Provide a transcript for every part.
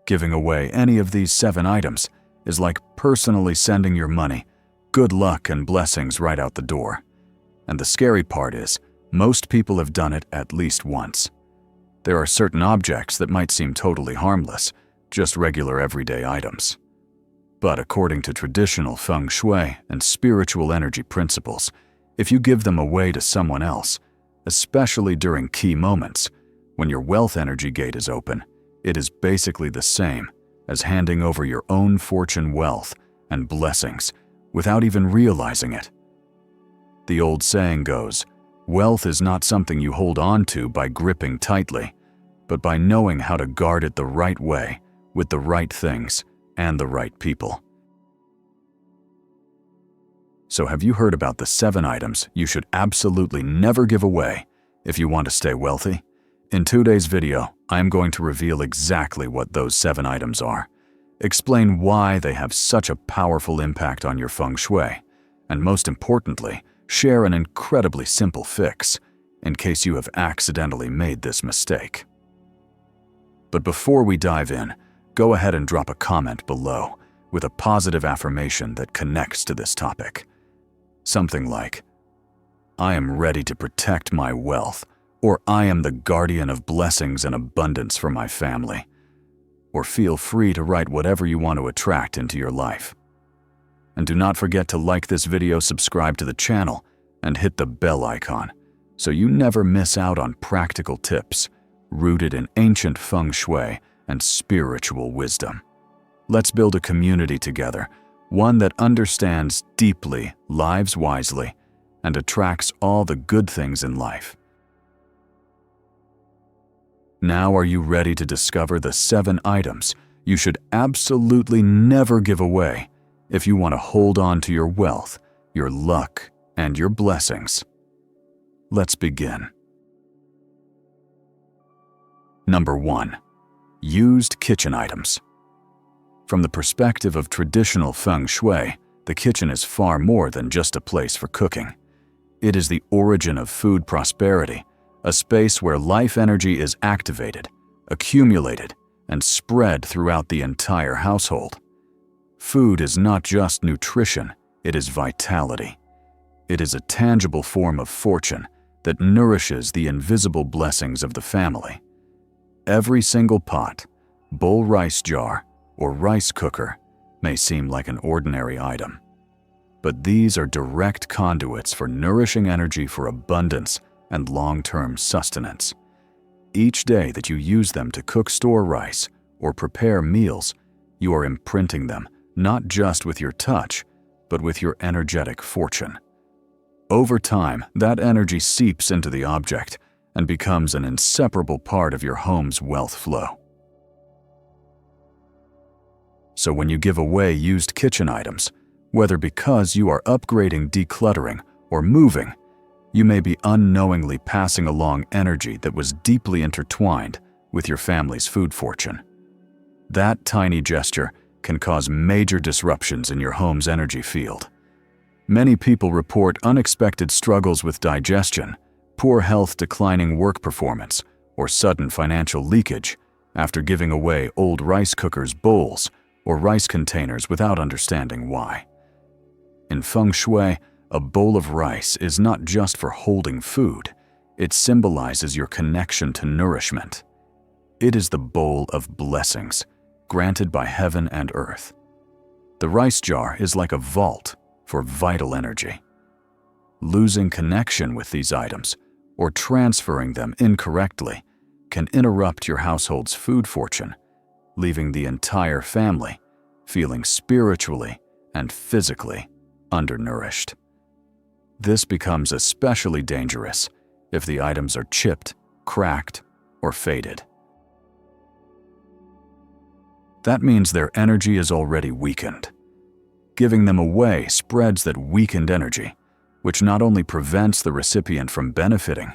Giving away any of these 7 items is like personally sending your money, good luck and blessings right out the door. And the scary part is, most people have done it at least once. There are certain objects that might seem totally harmless, just regular everyday items. But according to traditional feng shui and spiritual energy principles, if you give them away to someone else, especially during key moments, when your wealth energy gate is open, it is basically the same as handing over your own fortune, wealth, and blessings without even realizing it. The old saying goes, wealth is not something you hold on to by gripping tightly, but by knowing how to guard it the right way, with the right things and the right people. So have you heard about the 7 items you should absolutely never give away if you want to stay wealthy? In today's video, I am going to reveal exactly what those 7 items are, explain why they have such a powerful impact on your feng shui, and most importantly, share an incredibly simple fix in case you have accidentally made this mistake. But before we dive in, go ahead and drop a comment below with a positive affirmation that connects to this topic. Something like, I am ready to protect my wealth, or I am the guardian of blessings and abundance for my family. Or feel free to write whatever you want to attract into your life. And do not forget to like this video, subscribe to the channel, and hit the bell icon so you never miss out on practical tips rooted in ancient feng shui and spiritual wisdom. Let's build a community together, one that understands deeply, lives wisely, and attracts all the good things in life. Now, are you ready to discover the 7 items you should absolutely never give away if you want to hold on to your wealth, your luck, and your blessings? Let's begin. Number 1. Used kitchen items. From the perspective of traditional feng shui, the kitchen is far more than just a place for cooking. It is the origin of food prosperity, a space where life energy is activated, accumulated, and spread throughout the entire household. Food is not just nutrition, it is vitality. It is a tangible form of fortune that nourishes the invisible blessings of the family. Every single pot, bowl rice jar, or rice cooker may seem like an ordinary item. But these are direct conduits for nourishing energy for abundance and long-term sustenance. Each day that you use them to cook store rice or prepare meals, you are imprinting them not just with your touch, but with your energetic fortune. Over time, that energy seeps into the object and becomes an inseparable part of your home's wealth flow. So when you give away used kitchen items, whether because you are upgrading, decluttering, or moving, you may be unknowingly passing along energy that was deeply intertwined with your family's food fortune. That tiny gesture can cause major disruptions in your home's energy field. Many people report unexpected struggles with digestion, poor health, declining work performance, or sudden financial leakage after giving away old rice cookers, bowls, or rice containers without understanding why. In feng shui, a bowl of rice is not just for holding food, it symbolizes your connection to nourishment. It is the bowl of blessings, granted by heaven and earth. The rice jar is like a vault for vital energy. Losing connection with these items or transferring them incorrectly can interrupt your household's food fortune, leaving the entire family feeling spiritually and physically undernourished. This becomes especially dangerous if the items are chipped, cracked, or faded. That means their energy is already weakened. Giving them away spreads that weakened energy, which not only prevents the recipient from benefiting,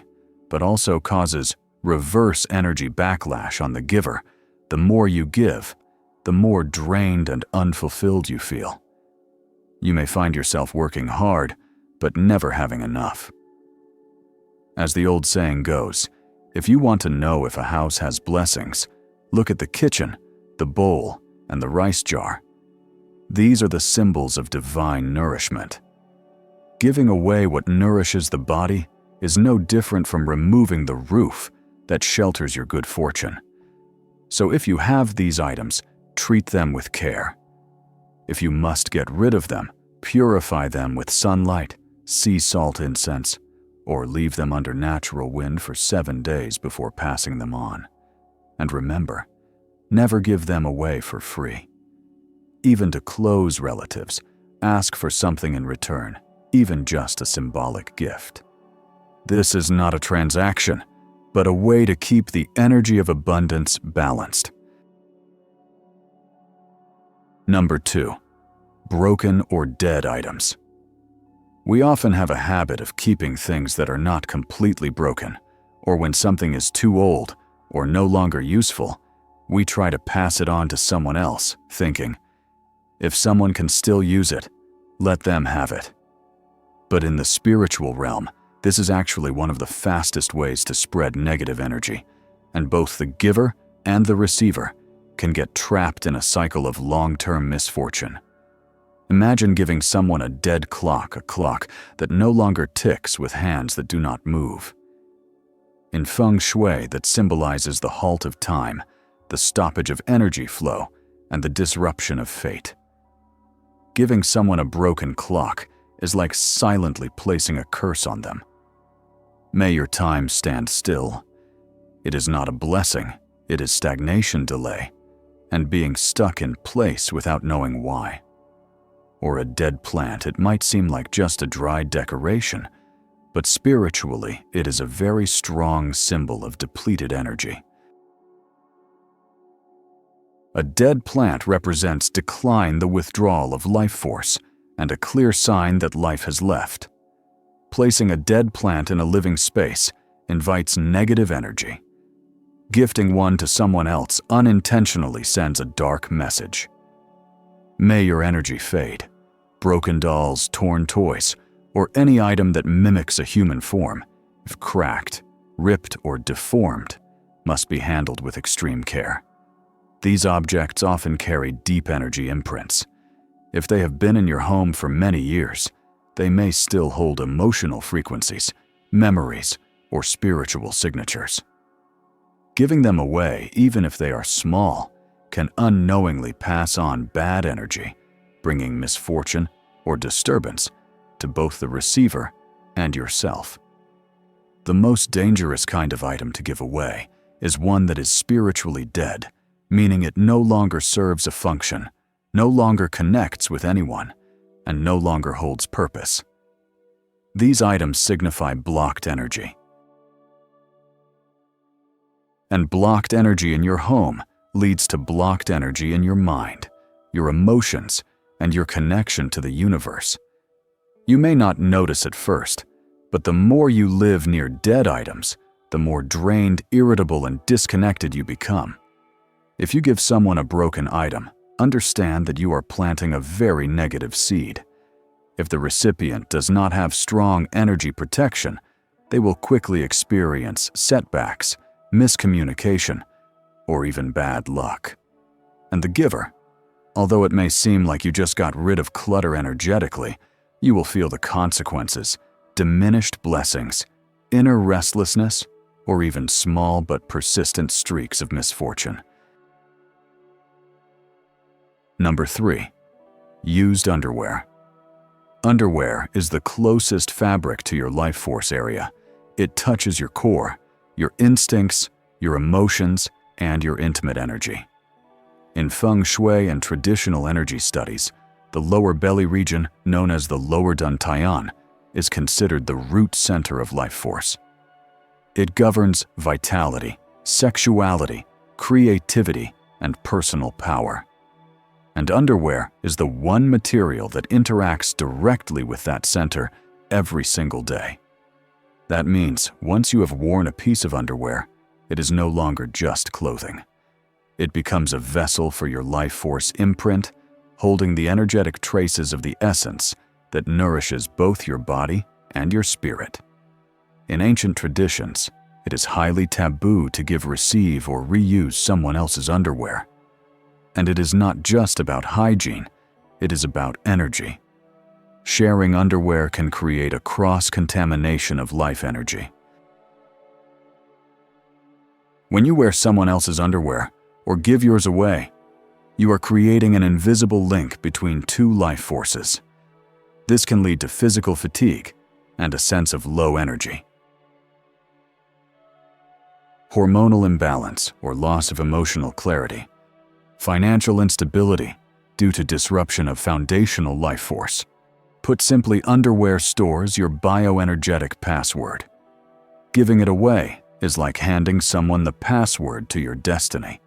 but also causes reverse energy backlash on the giver. The more you give, the more drained and unfulfilled you feel. You may find yourself working hard, but never having enough. As the old saying goes, if you want to know if a house has blessings, look at the kitchen, the bowl, and the rice jar. These are the symbols of divine nourishment. Giving away what nourishes the body is no different from removing the roof that shelters your good fortune. So if you have these items, treat them with care. If you must get rid of them, purify them with sunlight, sea salt incense, or leave them under natural wind for 7 days before passing them on. And remember, never give them away for free. Even to close relatives, ask for something in return, even just a symbolic gift. This is not a transaction, but a way to keep the energy of abundance balanced. Number 2. Broken or dead items. We often have a habit of keeping things that are not completely broken, or when something is too old or no longer useful, we try to pass it on to someone else, thinking, if someone can still use it, let them have it. But in the spiritual realm, this is actually one of the fastest ways to spread negative energy, and both the giver and the receiver can get trapped in a cycle of long-term misfortune. Imagine giving someone a dead clock, a clock that no longer ticks with hands that do not move. In feng shui, that symbolizes the halt of time, the stoppage of energy flow, and the disruption of fate. Giving someone a broken clock is like silently placing a curse on them. May your time stand still. It is not a blessing, it is stagnation delay, and being stuck in place without knowing why. Or a dead plant, it might seem like just a dry decoration, but spiritually, it is a very strong symbol of depleted energy. A dead plant represents decline, the withdrawal of life force, and a clear sign that life has left. Placing a dead plant in a living space invites negative energy. Gifting one to someone else unintentionally sends a dark message. May your energy fade. Broken dolls, torn toys, or any item that mimics a human form, if cracked, ripped, or deformed, must be handled with extreme care. These objects often carry deep energy imprints. If they have been in your home for many years, they may still hold emotional frequencies, memories, or spiritual signatures. Giving them away, even if they are small, can unknowingly pass on bad energy, bringing misfortune or disturbance to both the receiver and yourself. The most dangerous kind of item to give away is one that is spiritually dead, meaning it no longer serves a function, no longer connects with anyone, and no longer holds purpose. These items signify blocked energy. And blocked energy in your home leads to blocked energy in your mind, your emotions, and your connection to the universe. You may not notice at first, but the more you live near dead items, the more drained, irritable, and disconnected you become. If you give someone a broken item, understand that you are planting a very negative seed. If the recipient does not have strong energy protection, they will quickly experience setbacks, miscommunication, or even bad luck. And the giver, although it may seem like you just got rid of clutter energetically, you will feel the consequences, diminished blessings, inner restlessness, or even small but persistent streaks of misfortune. Number 3. Used underwear. Underwear is the closest fabric to your life force area. It touches your core, your instincts, your emotions, and your intimate energy. In feng shui and traditional energy studies, the lower belly region, known as the lower dantian, is considered the root center of life force. It governs vitality, sexuality, creativity, and personal power. And underwear is the one material that interacts directly with that center every single day. That means once you have worn a piece of underwear, it is no longer just clothing. It becomes a vessel for your life force imprint, holding the energetic traces of the essence that nourishes both your body and your spirit. In ancient traditions, it is highly taboo to give, receive, or reuse someone else's underwear. And it is not just about hygiene, it is about energy. Sharing underwear can create a cross-contamination of life energy. When you wear someone else's underwear or give yours away, you are creating an invisible link between two life forces. This can lead to physical fatigue and a sense of low energy. Hormonal imbalance or loss of emotional clarity. Financial instability due to disruption of foundational life force. Put simply, underwear stores your bioenergetic password. Giving it away is like handing someone the password to your destiny.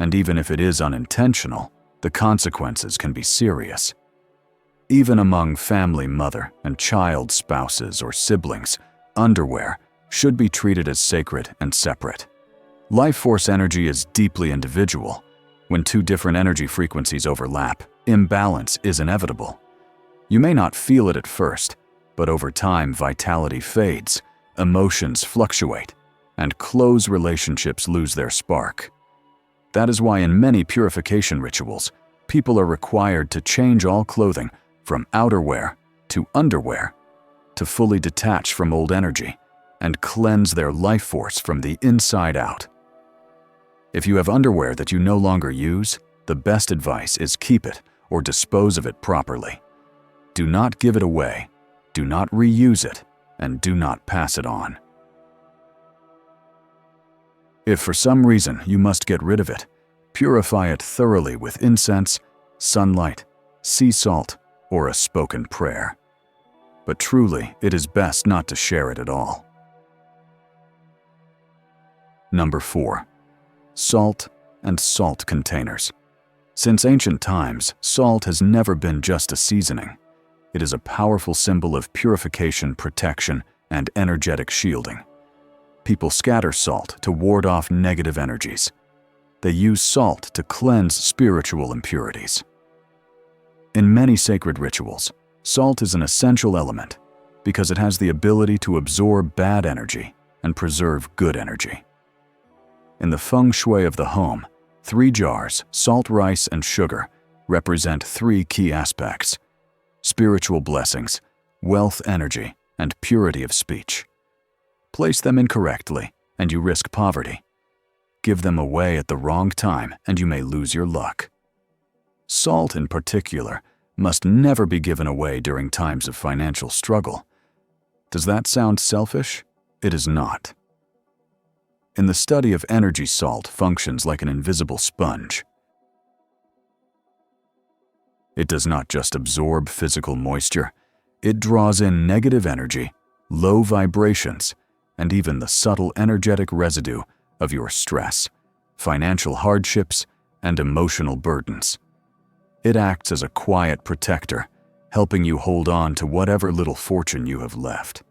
And even if it is unintentional, the consequences can be serious. Even among family mother and child spouses or siblings, underwear should be treated as sacred and separate. Life force energy is deeply individual. When two different energy frequencies overlap, imbalance is inevitable. You may not feel it at first, but over time vitality fades, emotions fluctuate, and close relationships lose their spark. That is why in many purification rituals, people are required to change all clothing from outerwear to underwear to fully detach from old energy and cleanse their life force from the inside out. If you have underwear that you no longer use, the best advice is keep it or dispose of it properly. Do not give it away, do not reuse it, and do not pass it on. If for some reason you must get rid of it, purify it thoroughly with incense, sunlight, sea salt, or a spoken prayer. But truly, it is best not to share it at all. Number 4. Salt and salt containers. Since ancient times, salt has never been just a seasoning. It is a powerful symbol of purification, protection, and energetic shielding. People scatter salt to ward off negative energies. They use salt to cleanse spiritual impurities. In many sacred rituals, salt is an essential element because it has the ability to absorb bad energy and preserve good energy. In the feng shui of the home, 3 jars, salt, rice, and sugar, represent 3 key aspects: spiritual blessings, wealth energy, and purity of speech. Place them incorrectly, and you risk poverty. Give them away at the wrong time, and you may lose your luck. Salt, in particular, must never be given away during times of financial struggle. Does that sound selfish? It is not. In the study of energy, salt functions like an invisible sponge. It does not just absorb physical moisture, it draws in negative energy, low vibrations, and even the subtle energetic residue of your stress, financial hardships, and emotional burdens. It acts as a quiet protector, helping you hold on to whatever little fortune you have left.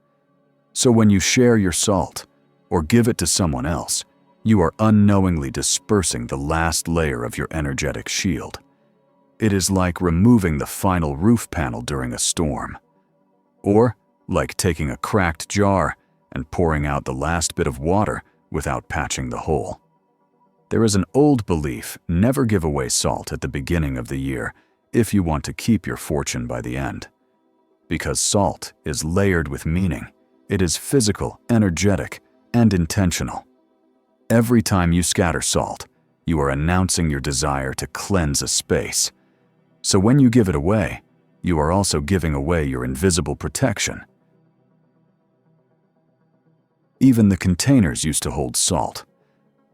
So when you share your salt, or give it to someone else, you are unknowingly dispersing the last layer of your energetic shield. It is like removing the final roof panel during a storm, or like taking a cracked jar and pouring out the last bit of water without patching the hole. There is an old belief: never give away salt at the beginning of the year if you want to keep your fortune by the end. Because salt is layered with meaning, it is physical, energetic, and intentional. Every time you scatter salt, you are announcing your desire to cleanse a space. So when you give it away, you are also giving away your invisible protection. Even the containers used to hold salt.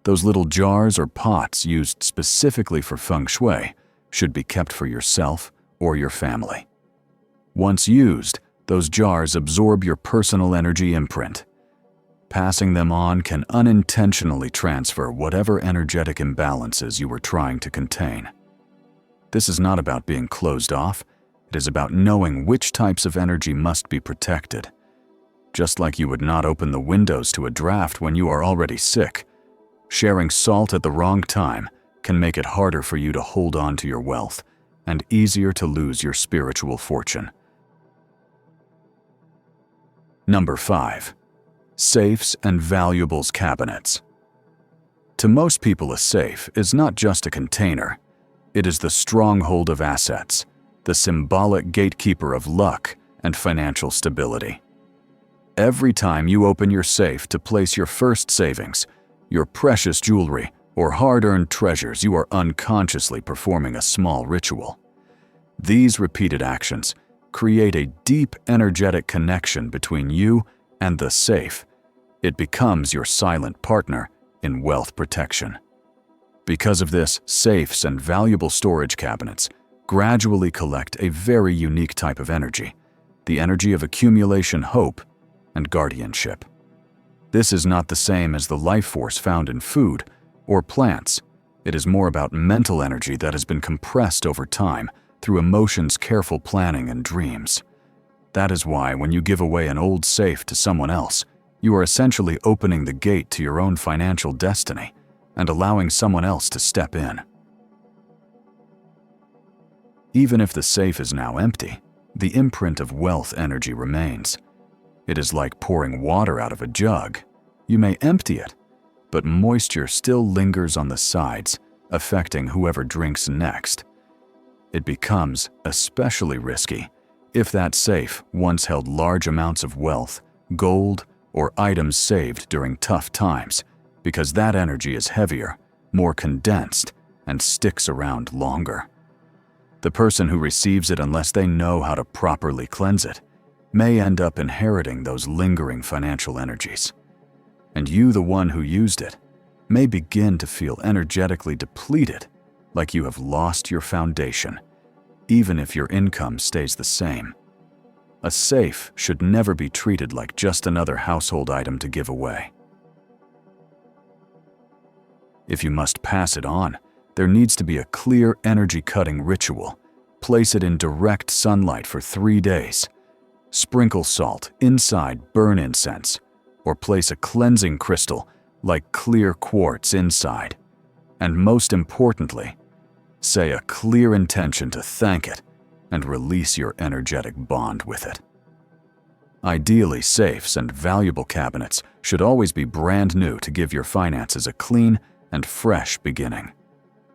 Those little jars or pots used specifically for feng shui should be kept for yourself or your family. Once used, those jars absorb your personal energy imprint. Passing them on can unintentionally transfer whatever energetic imbalances you were trying to contain. This is not about being closed off, it is about knowing which types of energy must be protected. Just like you would not open the windows to a draft when you are already sick, sharing salt at the wrong time can make it harder for you to hold on to your wealth and easier to lose your spiritual fortune. Number 5. Safes and valuables cabinets. To most people, a safe is not just a container. It is the stronghold of assets, the symbolic gatekeeper of luck and financial stability. Every time you open your safe to place your first savings, your precious jewelry, or hard-earned treasures, you are unconsciously performing a small ritual. These repeated actions create a deep energetic connection between you and the safe. It becomes your silent partner in wealth protection. Because of this, safes and valuable storage cabinets gradually collect a very unique type of energy, the energy of accumulation, hope, and guardianship. This is not the same as the life force found in food or plants. It is more about mental energy that has been compressed over time through emotions, careful planning, and dreams. That is why when you give away an old safe to someone else, you are essentially opening the gate to your own financial destiny and allowing someone else to step in. Even if the safe is now empty, the imprint of wealth energy remains. It is like pouring water out of a jug. You may empty it, but moisture still lingers on the sides, affecting whoever drinks next. It becomes especially risky if that safe once held large amounts of wealth, gold, or items saved during tough times, because that energy is heavier, more condensed, and sticks around longer. The person who receives it, unless they know how to properly cleanse it, may end up inheriting those lingering financial energies. And you, the one who used it, may begin to feel energetically depleted, like you have lost your foundation, even if your income stays the same. A safe should never be treated like just another household item to give away. If you must pass it on, there needs to be a clear energy-cutting ritual. Place it in direct sunlight for 3 days. Sprinkle salt inside, burn incense, or place a cleansing crystal like clear quartz inside. And most importantly, say a clear intention to thank it and release your energetic bond with it. Ideally, safes and valuable cabinets should always be brand new to give your finances a clean and fresh beginning.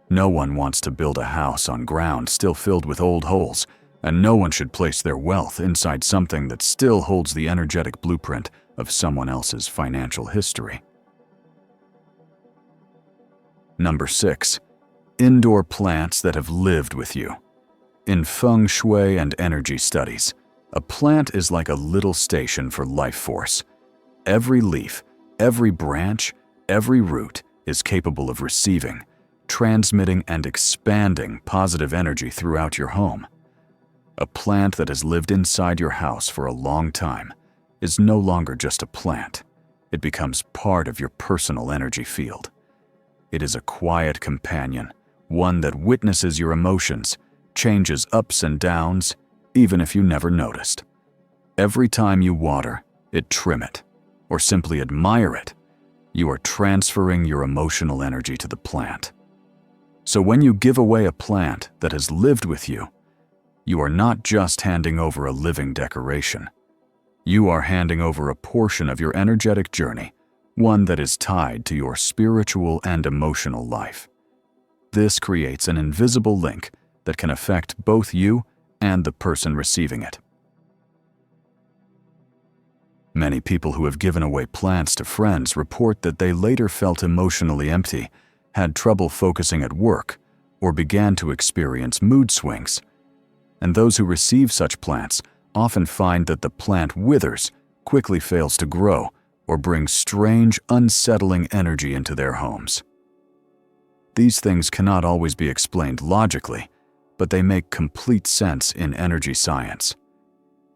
No one wants to build a house on ground still filled with old holes, and no one should place their wealth inside something that still holds the energetic blueprint of someone else's financial history. Number 6. Indoor plants that have lived with you. In feng shui and energy studies, a plant is like a little station for life force. Every leaf, every branch, every root is capable of receiving, transmitting, and expanding positive energy throughout your home. A plant that has lived inside your house for a long time is no longer just a plant. It becomes part of your personal energy field. It is a quiet companion, one that witnesses your emotions, changes ups and downs, even if you never noticed. Every time you water it, trim it, or simply admire it, you are transferring your emotional energy to the plant. So when you give away a plant that has lived with you, you are not just handing over a living decoration. You are handing over a portion of your energetic journey, one that is tied to your spiritual and emotional life. This creates an invisible link that can affect both you and the person receiving it. Many people who have given away plants to friends report that they later felt emotionally empty, had trouble focusing at work, or began to experience mood swings. And those who receive such plants often find that the plant withers, quickly fails to grow, or brings strange, unsettling energy into their homes. These things cannot always be explained logically, but they make complete sense in energy science.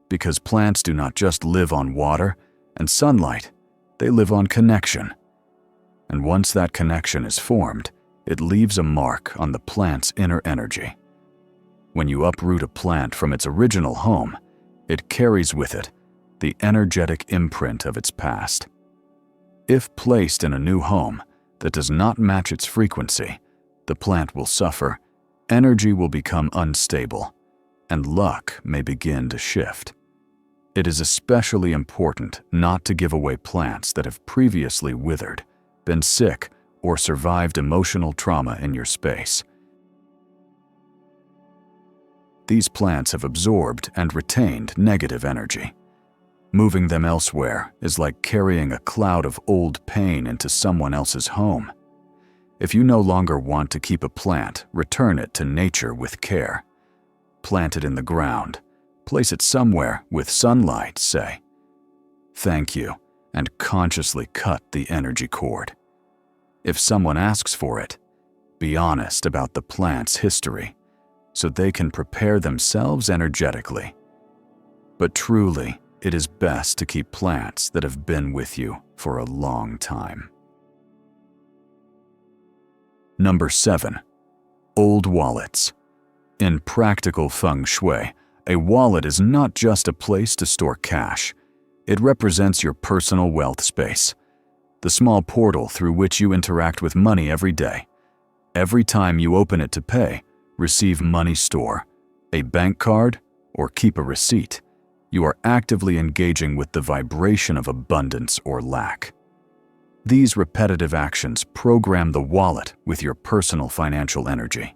Because plants do not just live on water and sunlight, they live on connection. And once that connection is formed, it leaves a mark on the plant's inner energy. When you uproot a plant from its original home, it carries with it the energetic imprint of its past. If placed in a new home that does not match its frequency, the plant will suffer, energy will become unstable, and luck may begin to shift. It is especially important not to give away plants that have previously withered, been sick, or survived emotional trauma in your space. these plants have absorbed and retained negative energy. Moving them elsewhere is like carrying a cloud of old pain into someone else's home. If you no longer want to keep a plant, return it to nature with care. Plant it in the ground. Place it somewhere with sunlight, say. Thank you, and consciously cut the energy cord. If someone asks for it, be honest about the plant's history so they can prepare themselves energetically. But truly, it is best to keep plants that have been with you for a long time. Number 7. Old wallets. In practical feng shui, a wallet is not just a place to store cash. It represents your personal wealth space, the small portal through which you interact with money every day. Every time you open it to pay, receive money, store a bank card, or keep a receipt, you are actively engaging with the vibration of abundance or lack. These repetitive actions program the wallet with your personal financial energy.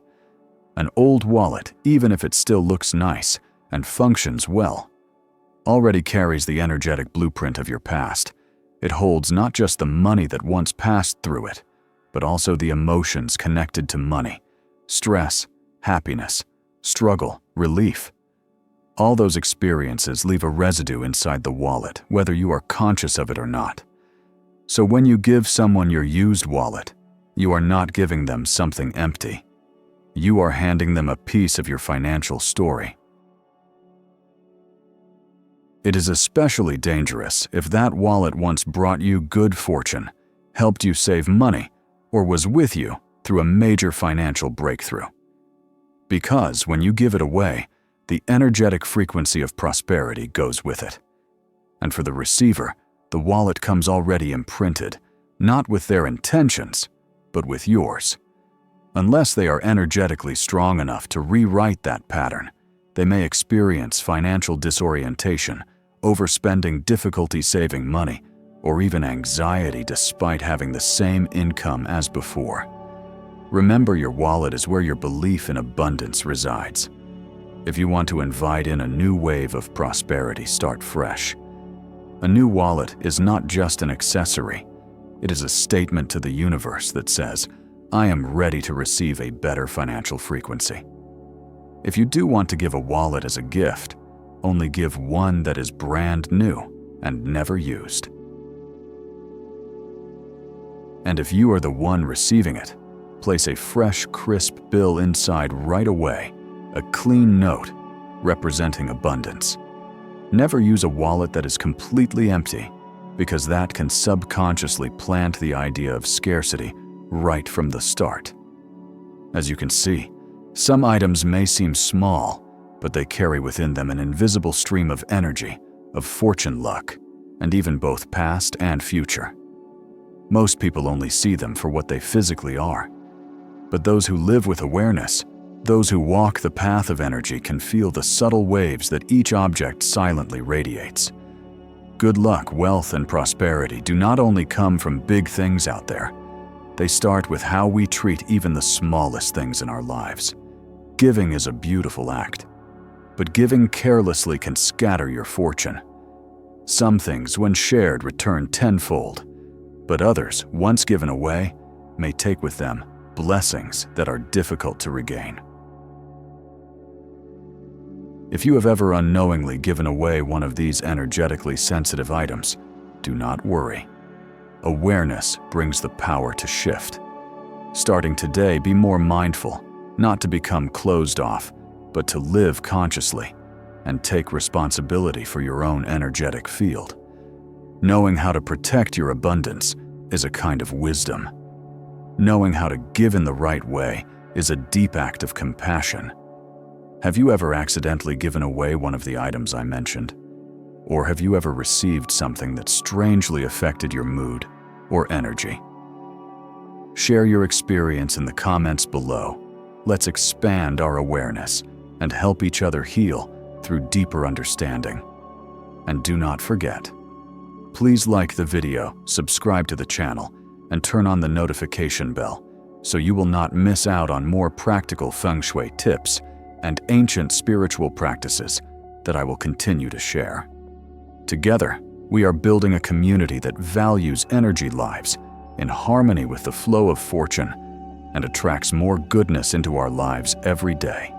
An old wallet, even if it still looks nice and functions well, already carries the energetic blueprint of your past. It holds not just the money that once passed through it, but also the emotions connected to money: stress, happiness, struggle, relief. All those experiences leave a residue inside the wallet, whether you are conscious of it or not. So when you give someone your used wallet, you are not giving them something empty. You are handing them a piece of your financial story. It is especially dangerous if that wallet once brought you good fortune, helped you save money, or was with you through a major financial breakthrough. Because when you give it away, the energetic frequency of prosperity goes with it. And for the receiver, the wallet comes already imprinted, not with their intentions, but with yours. Unless they are energetically strong enough to rewrite that pattern, they may experience financial disorientation, overspending, difficulty saving money, or even anxiety despite having the same income as before. Remember, your wallet is where your belief in abundance resides. If you want to invite in a new wave of prosperity, start fresh. A new wallet is not just an accessory. It is a statement to the universe that says, I am ready to receive a better financial frequency. If you do want to give a wallet as a gift, only give one that is brand new and never used. And if you are the one receiving it, place a fresh, crisp bill inside right away, a clean note representing abundance. Never use a wallet that is completely empty, because that can subconsciously plant the idea of scarcity right from the start. As you can see, some items may seem small, but they carry within them an invisible stream of energy, of fortune, luck, and even both past and future. Most people only see them for what they physically are. But those who live with awareness, those who walk the path of energy, can feel the subtle waves that each object silently radiates. Good luck, wealth, and prosperity do not only come from big things out there. They start with how we treat even the smallest things in our lives. Giving is a beautiful act, but giving carelessly can scatter your fortune. Some things, when shared, return tenfold, but others, once given away, may take with them blessings that are difficult to regain. If you have ever unknowingly given away one of these energetically sensitive items, do not worry. Awareness brings the power to shift. Starting today, be more mindful, not to become closed off, but to live consciously and take responsibility for your own energetic field. Knowing how to protect your abundance is a kind of wisdom. Knowing how to give in the right way is a deep act of compassion. Have you ever accidentally given away one of the items I mentioned? Or have you ever received something that strangely affected your mood or energy? Share your experience in the comments below. Let's expand our awareness and help each other heal through deeper understanding. And do not forget, please like the video, subscribe to the channel, and turn on the notification bell so you will not miss out on more practical feng shui tips and ancient spiritual practices that I will continue to share. Together, we are building a community that values energy lives in harmony with the flow of fortune and attracts more goodness into our lives every day.